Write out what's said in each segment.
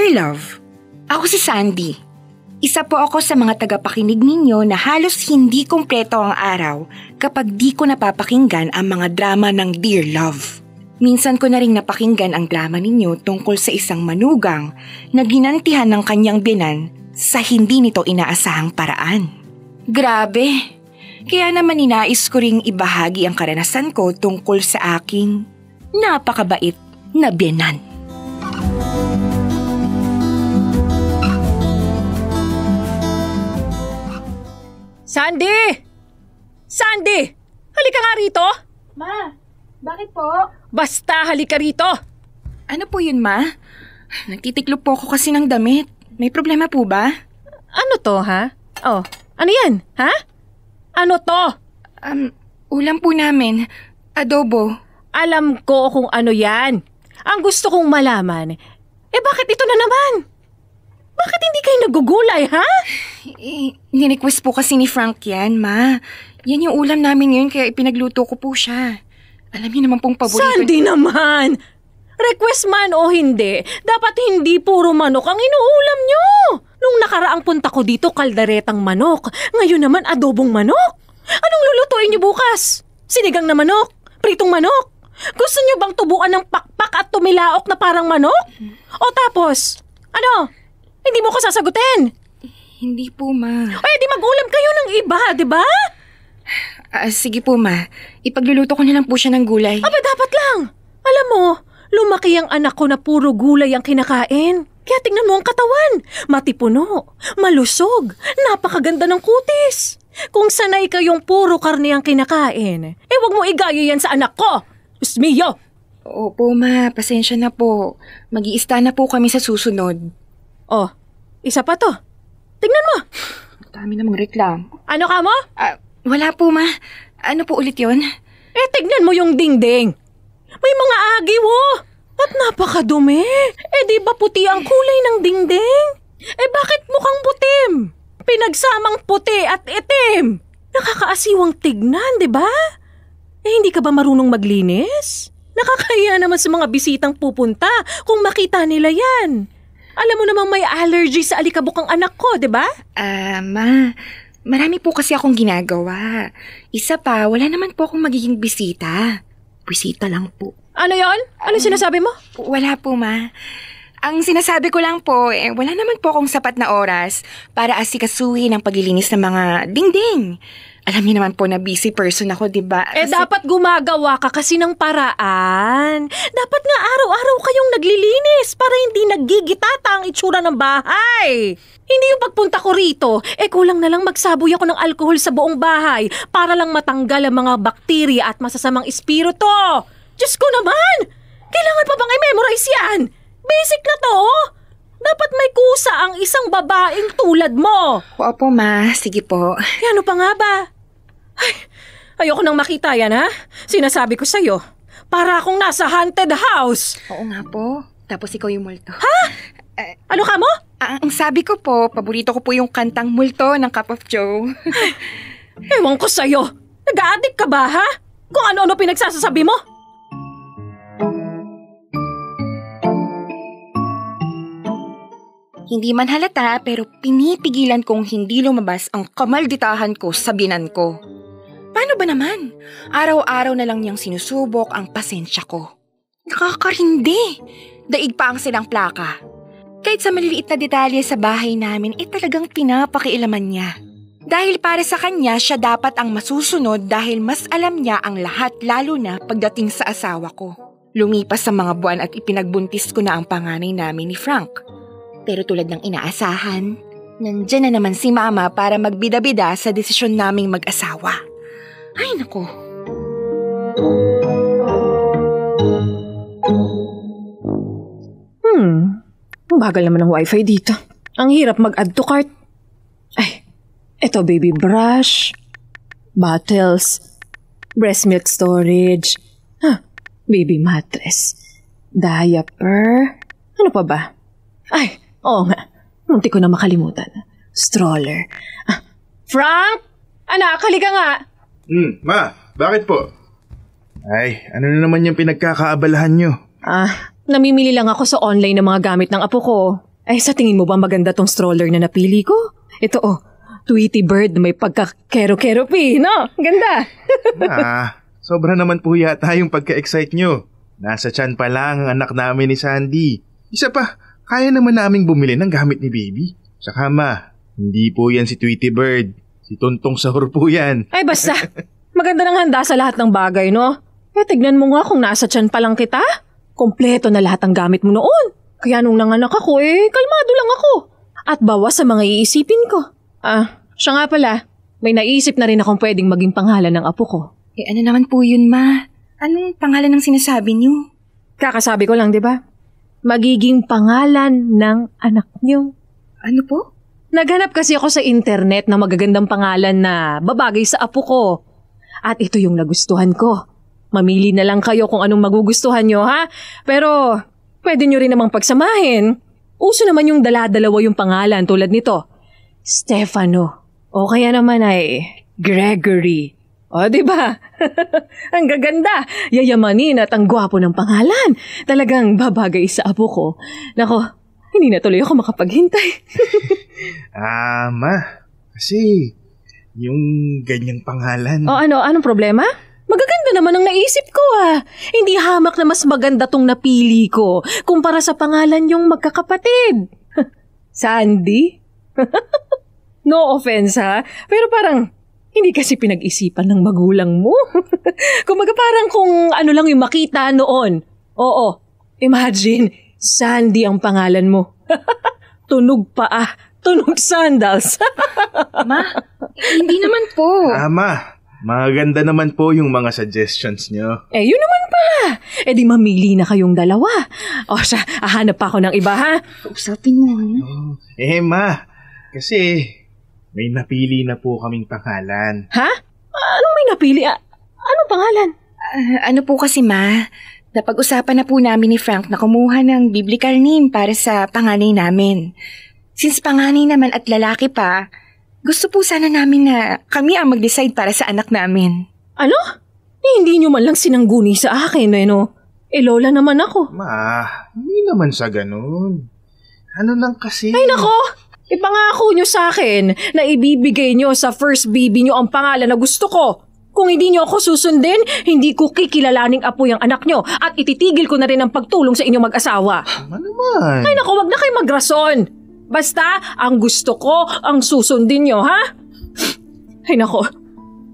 Dear Love, ako si Sandy. Isa po ako sa mga tagapakinig ninyo na halos hindi kumpleto ang araw kapag di ko napapakinggan ang mga drama ng Dear Love. Minsan ko na ring napakinggan ang drama ninyo tungkol sa isang manugang na ginantihan ng kanyang biyenan sa hindi nito inaasahang paraan. Grabe! Kaya naman ninais ko ring ibahagi ang karanasan ko tungkol sa aking napakabait na biyenan. Sandy! Sandy! Halika nga rito! Ma, bakit po? Basta halika rito! Ano po yun, Ma? Nagtitiklop po ako kasi ng damit. May problema po ba? Ano to, ha? Oh, ano yan, ha? Ano to? Ulam po namin. Adobo. Alam ko kung ano yan. Ang gusto kong malaman, bakit ito na naman? Bakit hindi kayo nagugulay, ha? Nirequest po kasi ni Frank yan, Ma. Yan yung ulam namin ngayon kaya ipinagluto ko po siya. Alam niyo naman pong paborito. Sandy naman! Request man o hindi, dapat hindi puro manok ang inuulam nyo. Nung nakaraang punta ko dito, kaldaretang manok. Ngayon naman, adobong manok. Anong lulutuin nyo bukas? Sinigang na manok? Pritong manok? Gusto nyo bang tubuan ng pakpak at tumilaok na parang manok? O tapos, ano? Hindi mo ko sasagutin? Hindi po, Ma. Di mag-ulam kayo ng iba, di ba? Sige po, Ma. Ipagluluto ko na lang po siya ng gulay. Dapat lang. Alam mo, lumaki ang anak ko na puro gulay ang kinakain. Kaya tingnan mo ang katawan. Matipuno, malusog, napakaganda ng kutis. Kung sanay kayong puro karne ang kinakain, wag mo igaya yan sa anak ko. Diyos mio! Opo, Ma. Pasensya na po. Mag-iista na po kami sa susunod. Oh, isa pa to. Tingnan mo. Dami namang reklam. Ano ka mo? Wala po, Ma. Ano po ulit yun? Tignan mo yung dingding. May mga agiw, oh. At napakadumi. Di ba puti ang kulay ng dingding? Bakit mukhang putim? Pinagsamang puti at itim. Nakakaasiwang tignan, di ba? Hindi ka ba marunong maglinis? Nakakahiya naman sa mga bisitang pupunta kung makita nila yan. Alam mo namang may allergy sa alikabok ang anak ko, di ba? Ma, marami po kasi akong ginagawa. Isa pa, wala naman po akong magiging bisita. Bisita lang po. Ano yon? Ano sinasabi mo? Wala po, Ma. Ang sinasabi ko lang po, wala naman po akong sapat na oras para asikasuhin ang paglilinis ng mga dingding. Alam niyo naman po na busy person ako, di ba? Dapat gumagawa ka kasi ng paraan. Dapat nga araw-araw kayong naglilinis para hindi naggigitata ang itsura ng bahay. Hindi yung pagpunta ko rito, kulang na lang magsaboy ako ng alkohol sa buong bahay para lang matanggal ang mga bakterya at masasamang espiritu. Diyos ko naman! Kailangan pa bang i-memorize yan? Basic na to! Dapat may kusa ang isang babaeng tulad mo. Opo, Ma. Sige po. Ano pa nga ba? Ayoko nang makita yan, ha? Sinasabi ko sa'yo, para akong nasa haunted house. Oo nga po. Tapos ikaw yung multo. Ha? Ano ka mo? Ang sabi ko po, paborito ko po yung kantang Multo ng Cup of Joe. Ewan ko sa'yo. Nag-a-addict ka ba, ha? Kung ano-ano pinagsasasabi mo? Hindi man halata pero pinipigilan kong hindi lumabas ang kamalditahan ko sa binan ko. Paano ba naman? Araw-araw na lang niyang sinusubok ang pasensya ko. Nakakarindi. Daig pa ang silang plaka. Kahit sa maliliit na detalye sa bahay namin, talagang pinapakialaman niya. Dahil para sa kanya, siya dapat ang masusunod dahil mas alam niya ang lahat lalo na pagdating sa asawa ko. Lumipas sa mga buwan at ipinagbuntis ko na ang panganay namin ni Frank. Pero tulad ng inaasahan, nandyan na naman si Mama para magbida-bida sa desisyon naming mag-asawa. Ay, naku. Ang bagal naman ng wifi dito. Ang hirap mag-add to cart. Eto baby brush, bottles, breast milk storage, baby mattress, diaper, ano pa ba? Oo nga. Munti ko na makalimutan. Stroller. Frank! Anak, halika nga. Ma, bakit po? Ano na naman yung pinagkakaabalahan nyo? Namimili lang ako sa online ng mga gamit ng apo ko. Ay, sa tingin mo ba maganda tong stroller na napili ko? Ito Tweety Bird na may pagka-kero-kero-pi, no? Ganda. Sobra naman po yata yung pagka-excite nyo. Nasa tiyan pa lang ang anak namin ni Sandy. Isa pa, kaya naman naming bumili ng gamit ni baby. Saka ma, hindi po yan si Tweety Bird. Si Tontong Sahur po yan. Ay, basta. Maganda ng handa sa lahat ng bagay, no? Tignan mo nga kung nasa tiyan pa lang kita. Kompleto na lahat ng gamit mo noon. Kaya nung nanganak ako, kalmado lang ako. At bawas sa mga iisipin ko. Siya nga pala, may naisip na rin akong pwedeng maging pangalan ng apo ko. Ano naman po yun, ma? Anong pangalan ng sinasabi niyo? Kakasabi ko lang, di ba? Magiging pangalan ng anak niyo. Ano po? Naghanap kasi ako sa internet ng magagandang pangalan na babagay sa apo ko. At ito yung nagustuhan ko. Mamili na lang kayo kung anong magugustuhan nyo, ha? Pero pwede nyo rin namang pagsamahin. Uso naman yung dala-dalawa yung pangalan tulad nito. Stefano. O kaya naman ay Gregory. O, diba? Ang gaganda, yayamanin at ang gwapo ng pangalan. Talagang babagay sa apo ko. Nako, hindi na tuloy ako makapaghintay. Ma, kasi yung ganyang pangalan. O anong problema? Magaganda naman ang naisip ko Hindi hamak na mas maganda tong napili ko kumpara sa pangalan yung magkakapatid. Sandy? No offense pero parang hindi kasi pinag-isipan ng magulang mo. Kumbaga parang kung ano lang yung makita noon. Oo, imagine, Sandy ang pangalan mo. Tunog pa tunog sandals. Ma, hindi naman po. Ma, maganda naman po yung mga suggestions nyo. Yun naman pa. Di mamili na kayong dalawa. O siya, hahanap pa ako ng iba, ha? Usapin mo, Ma, kasi may napili na po kaming pangalan. Ha? Anong may napili? Anong pangalan? Ano po kasi, ma? Napag-usapan na po namin ni Frank na kumuha ng biblical name para sa panganay namin. Since panganay naman at lalaki pa, gusto po sana namin na kami ang mag-decide para sa anak namin. Ano? Hindi nyo man lang sinangguni sa akin, no? Lola naman ako. Ma, hindi naman sa ganun. Ano lang kasi... Ay nako! Ipangako nyo sa akin na ibibigay nyo sa first baby nyo ang pangalan na gusto ko. Kung hindi nyo ako susundin, hindi ko kikilalaning apo yung anak nyo at ititigil ko na rin ang pagtulong sa inyong mag-asawa. Ano naman? Ay nako, wag na kayo magrason. Basta, ang gusto ko, ang susundin nyo, ha? Ay nako,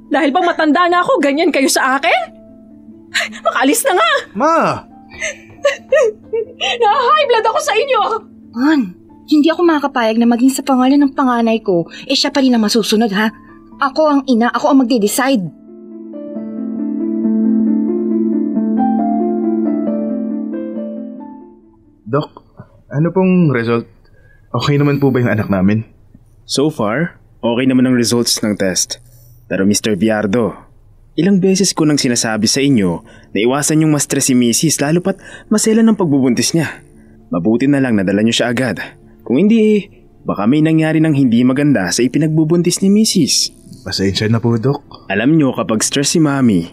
dahil bang matanda na ako, ganyan kayo sa akin? Ay, makaalis na nga! Ma! Na-high blood ako sa inyo! Man, hindi ako makakapayag na maging sa pangalan ng panganay ko, siya pa rin ang masusunod, ha? Ako ang ina, ako ang magde-decide. Doc, ano pong result? Okay naman po ba yung anak namin? So far, okay naman ang results ng test. Pero Mr. Viardo, ilang beses ko nang sinasabi sa inyo na iwasan yung ma-stress si Mrs. lalo pat masela ng pagbubuntis niya. Mabuti na lang nadala niyo siya agad. Kung hindi, baka may nangyari ng hindi maganda sa ipinagbubuntis ni Mrs. Pasensya na po, Doc. Alam niyo kapag stress si Mami,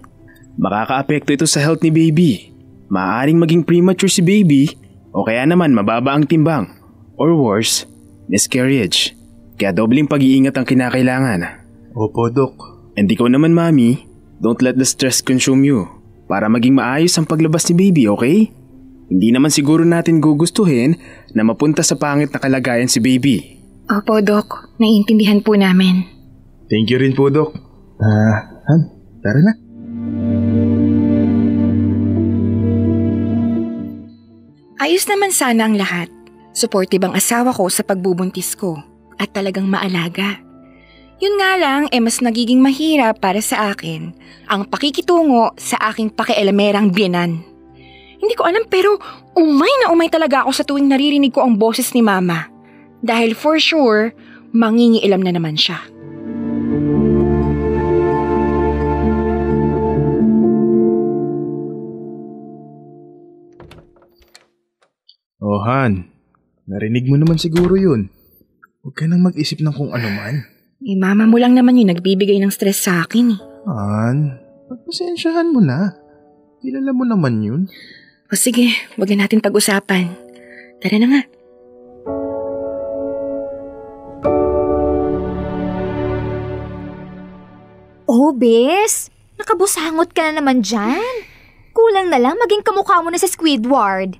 makakaapekto ito sa health ni baby. Maaaring maging premature si baby o kaya naman mababa ang timbang. Or worse, miscarriage. Kaya dobling pag-iingat ang kinakailangan. Opo, Doc. And ikaw naman, Mami, don't let the stress consume you. Para maging maayos ang paglabas ni baby, okay? Hindi naman siguro natin gugustuhin na mapunta sa pangit na kalagayan si baby. Opo, Doc. Naiintindihan po namin. Thank you rin po, Doc. Han, tara na. Ayos naman sana ang lahat. Supportive ang asawa ko sa pagbubuntis ko at talagang maalaga. Yun nga lang, mas nagiging mahirap para sa akin ang pakikitungo sa aking pakialamerang biyenan. Hindi ko alam pero umay na umay talaga ako sa tuwing naririnig ko ang boses ni Mama. Dahil for sure, mangingialam na naman siya. Oh, Han. Narinig mo naman siguro yun. Huwag ka nang mag-isip ng kung ano man. Mama mo lang naman yung nagbibigay ng stress sa akin. Han, pagpasensyahan mo na. Kilala mo naman yun. O sige, wag na natin pag-usapan. Tara na nga. Oh, bes. Nakabusangot ka na naman dyan. Kulang na lang maging kamukha mo na sa Squidward.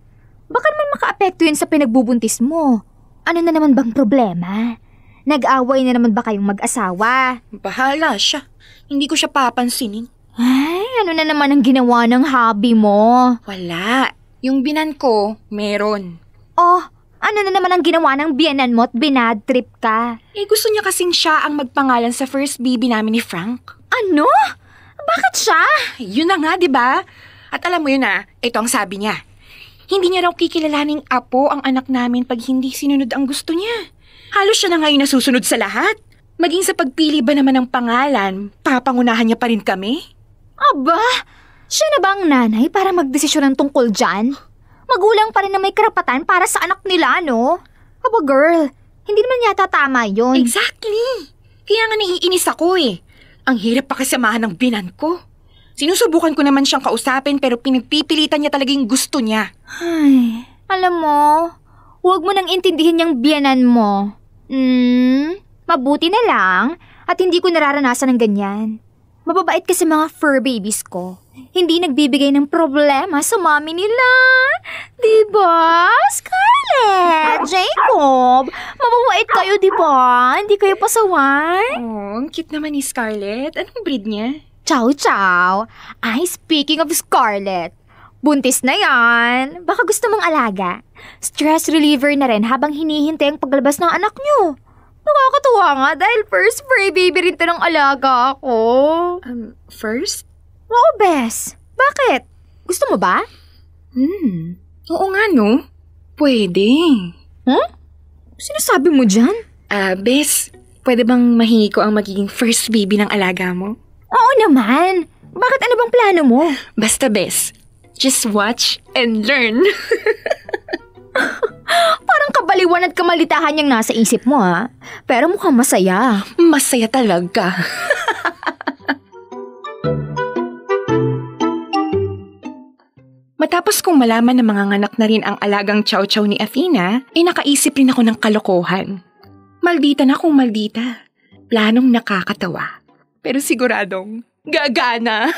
Baka naman makaapekto yun sa pinagbubuntis mo. Ano na naman bang problema? Nag-away na naman ba kayong mag-asawa? Bahala siya. Hindi ko siya papansinin. Ay, ano na naman ang ginawa ng hobby mo? Wala. Yung binan ko, meron. Oh, ano na naman ang ginawa ng biyenan mo at binad trip ka? Gusto niya kasing siya ang magpangalan sa first baby namin ni Frank. Ano? Bakit siya? Yun na nga, di ba? At alam mo yun ito ang sabi niya. Hindi niya raw kikilalaning apo ang anak namin pag hindi sinunod ang gusto niya. Halos siya na ngayon nasusunod sa lahat. Maging sa pagpili ba naman ng pangalan, papangunahan niya pa rin kami? Aba, siya na ba ang nanay para magdesisyon ng tungkol dyan? Magulang pa rin na may karapatan para sa anak nila, no? Aba girl, hindi naman yata tama yun. Exactly. Kaya nga naiinis ako Ang hirap pakisamahan ng binan ko. Sinusubukan ko naman siyang kausapin pero pinagpipilitan niya talaga yung gusto niya. Ay, alam mo, huwag mo nang intindihin yung biyanan mo. Mabuti na lang at hindi ko nararanasan ng ganyan. Mababait kasi mga fur babies ko. Hindi nagbibigay ng problema sa mommy nila. Diba, Scarlett? Jacob, mababait kayo, diba? Hindi kayo pasaway? Oh, ang cute naman ni Scarlett. Anong breed niya? Chow chow. Ay, speaking of Scarlett, buntis na yan. Baka gusto mong alaga. Stress reliever na rin habang hinihintay ang paglabas ng anak nyo. Nakakatuwa nga dahil first furry baby rin to ng alaga ako. First? Oo, Bes. Bakit? Gusto mo ba? Oo nga, no? Pwede. Sinasabi mo dyan? Bes, pwede bang mahingi ko ang magiging first baby ng alaga mo? Oo naman. Bakit ano bang plano mo? Basta, Bes, just watch and learn. Parang kabaliwan at kamalitahan yung nasa isip mo, ha? Pero mukhang masaya. Masaya talaga. Matapos kong malaman na manganganak na rin ang alagang chow-chow ni Athena, nakaisip rin ako ng kalokohan. Maldita na kung maldita. Planong nakakatawa. Pero siguradong gagana.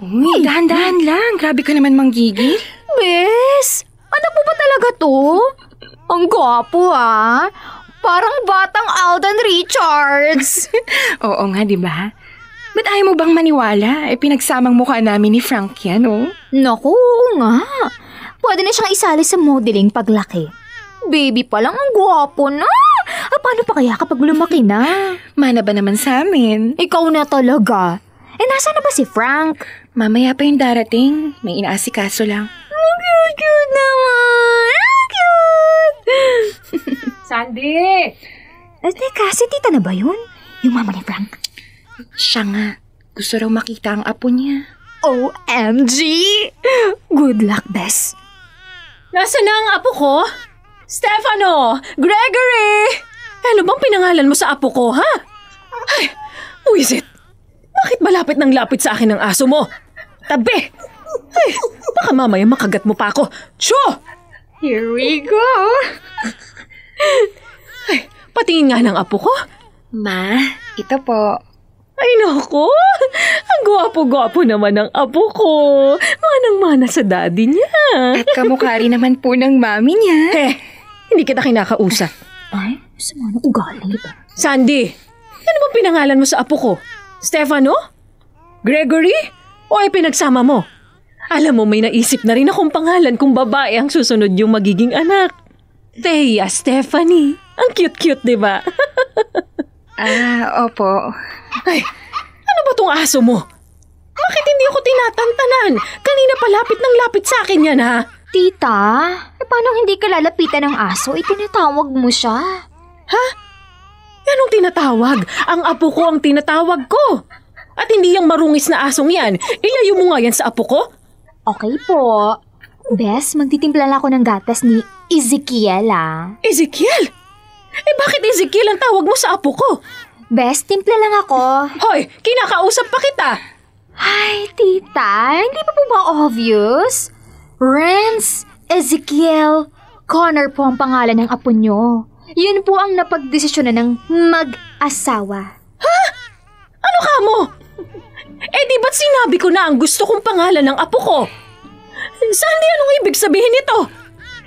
Uy, dahan-dahan lang. Grabe ka naman manggigil. Bes, anak mo ba talaga to? Ang gwapo, ha? Parang batang Alden Richards. Oo nga, di ba? Ba't ayaw mo bang maniwala? Pinagsamang mukha namin ni Frank yan, Naku, oo nga. Pwede na siyang isali sa modeling paglaki. Baby pa lang, ang gwapo na. Paano pa kaya kapag lumaki na? Mana ba naman sa amin? Ikaw na talaga. Nasaan na ba si Frank? Mamaya pa yung darating. May inaasikaso lang. Cute naman. Cute. Sandy! Teka, si tita na ba yun? Yung mama ni Frank? Siya nga. Gusto raw makita ang apo niya. OMG! Good luck, Bes. Nasaan na ang apo ko? Stefano! Gregory! Ano bang pinangalan mo sa apo ko, ha? Ay, Wisit! Bakit malapit ng lapit sa akin ang aso mo? Tabi! Ay, baka mamaya makagat mo pa ako. Shoo! Here we go! Ay, patingin nga ng apo ko. Ma, ito po. Ay, naku! Ang gwapo-gwapo naman ng apo ko. Manang-mana sa daddy niya. At kamukha rin naman po ng mami niya. Hindi kita kinakausap. Ay, sama na ugali. Sandy, ano bang pinangalan mo sa apo ko? Stefano? Gregory? O ay pinagsama mo? Alam mo, may naisip na rin akong pangalan kung babae ang susunod yung magiging anak. Thea Stephanie. Ang cute-cute, di ba? Opo. Ay, ano ba tong aso mo? Bakit hindi ako tinatantanan? Kanina pa lapit ng lapit sa akin yan, ha? Tita, paano hindi ka lalapitan ng aso? Itinatawag mo siya. Ha? Anong tinatawag? Ang apo ko ang tinatawag ko. At hindi yung marungis na asong yan. Ilayo mo nga yan sa apo ko. Okay po. Bes, magtitimpla lang ako ng gatas ni Ezekiel, Ezekiel? Bakit Ezekiel ang tawag mo sa apo ko? Bes, timpla lang ako. Hoy, kinakausap pa kita. Ay, tita, hindi pa po ba obvious? Renz Ezekiel Connor po ang pangalan ng apo nyo. Yun po ang napagdesisyonan ng mag-asawa. Ano ka mo? Di ba't sinabi ko na ang gusto kong pangalan ng apo ko? Sandy, anong ibig sabihin nito?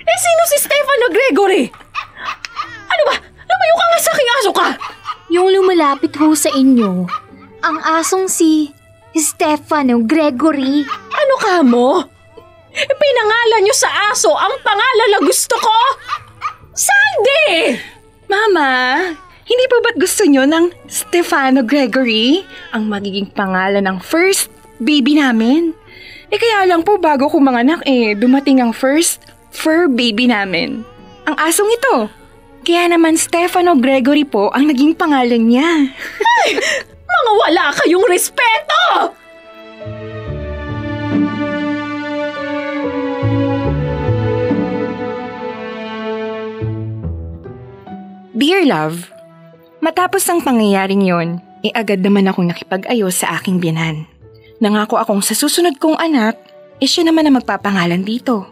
Sino si Stefano Gregory? Ano ba? Lumayo ka nga sa aking aso ka! Yung lumalapit ho sa inyo, ang asong si Stefano Gregory. Ano ka mo? Pinangalan niyo sa aso ang pangalan na gusto ko? Sandy! Mama, hindi po ba't gusto nyo ng Stefano Gregory ang magiging pangalan ng first baby namin? Kaya lang po bago ko manganak dumating ang first fur baby namin. Ang asong ito. Kaya naman Stefano Gregory po ang naging pangalan niya. Ay! Mga wala kayong respeto! Dear love, matapos ang pangyayaring yon, agad naman akong nakipag-ayos sa aking biyanan. Nangako akong sa susunod kong anak, siya naman ang magpapangalan dito.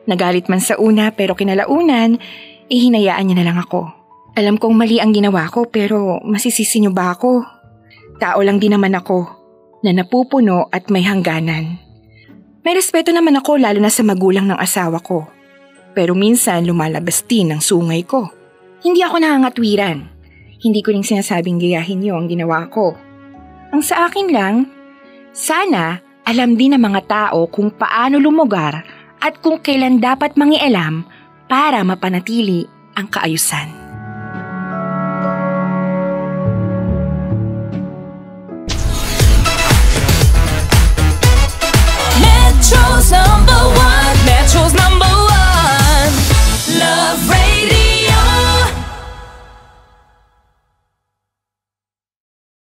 Nagalit man sa una pero kinalaunan, hinayaan niya na lang ako. Alam kong mali ang ginawa ko pero masisisi niyo ba ako? Tao lang din naman ako, na napupuno at may hangganan. May respeto naman ako lalo na sa magulang ng asawa ko. Pero minsan lumalabas din ang sungay ko. Hindi ako nangangatwiran. Hindi ko rin sinasabing gayahin niyo ang ginawa ko. Ang sa akin lang, sana alam din ng mga tao kung paano lumugar at kung kailan dapat mangialam para mapanatili ang kaayusan.